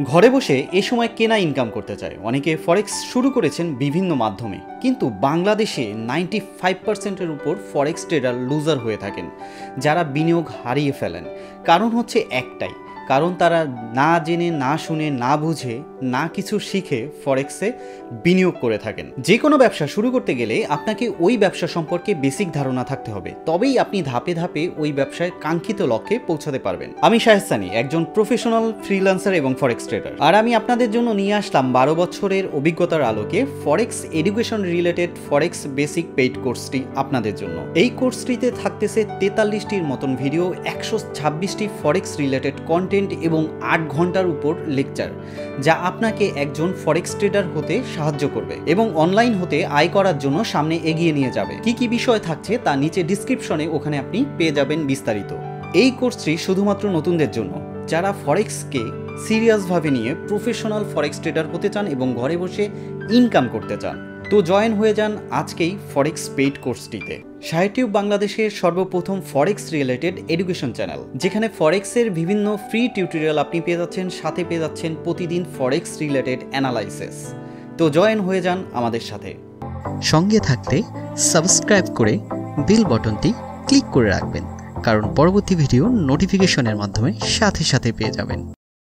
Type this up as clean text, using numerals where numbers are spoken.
ঘরে বসে এ সময় কেনা ইনকাম করতে চায়। অনেকে ফরেক্স শুরু করেছেন বিভিন্ন মাধ্যমে, কিন্তু বাংলাদেশে 95%-এর উপর ফরেক্স ট্রেডার লুজার হয়ে থাকেন, যারা বিনিয়োগ হারিয়ে ফেলেন। কারণ হচ্ছে একটাই, কারণ তারা না জেনে, না শুনে, না বুঝে, না কিছু শিখে ফরেক্সে বিনিয়োগ করে থাকেন। যে কোনো ব্যবসা শুরু করতে গেলে আপনাকে ওই ব্যবসা সম্পর্কে বেসিক ধারণা থাকতে হবে, তবেই আপনি ধাপে ধাপে ওই ব্যবসায় কাঙ্ক্ষিত লক্ষ্যে পৌঁছাতে পারবেন। আমি শাহেদ সানি, একজন প্রফেশনাল ফ্রিল্যান্সার এবং ফরেক্স ট্রেডার, আর আমি আপনাদের জন্য নিয়ে আসলাম 12 বছরের অভিজ্ঞতার আলোকে ফরেক্স এডুকেশন রিলেটেড ফরেক্স বেসিক পেইড কোর্সটি আপনাদের জন্য। এই কোর্সটিতে থাকতেছে 43টির মতন ভিডিও, 126টি ফরেক্স রিলেটেড কন্টেন্ট এবং 8 ঘন্টার উপর লেকচার, যা আপনাকে একজন ফরেক্স ট্রেডার হতে সাহায্য করবে এবং অনলাইন হতে আয় করার জন্য সামনে এগিয়ে নিয়ে যাবে। কি কি বিষয় থাকছে তা নিচে ডিসক্রিপশনে ওখানে আপনি পেয়ে যাবেন বিস্তারিত। এই কোর্সটি শুধুমাত্র নতুনদের জন্য, যারা ফরেক্সকে সিরিয়াসভাবে নিয়ে প্রফেশনাল ফরেক্স ট্রেডার হতে চান এবং ঘরে বসে ইনকাম করতে চান। তো জয়েন হয়ে যান আজকেই ফরেক্স পেইড কোর্সটিতে। শাহেটিউব বাংলাদেশের সর্বপ্রথম ফরেক্স রিলেটেড এডুকেশন চ্যানেল, যেখানে ফরেক্সের বিভিন্ন ফ্রি টিউটোরিয়াল আপনি পেয়ে যাচ্ছেন, সাথে পেয়ে যাচ্ছেন প্রতিদিন ফরেক্স রিলেটেড অ্যানালাইসিস। তো জয়েন হয়ে যান আমাদের সাথে। সঙ্গে থাকতে সাবস্ক্রাইব করে বেল বাটনটি ক্লিক করে রাখবেন, কারণ পরবর্তী ভিডিও নোটিফিকেশনের মাধ্যমে সাথে সাথে পেয়ে যাবেন।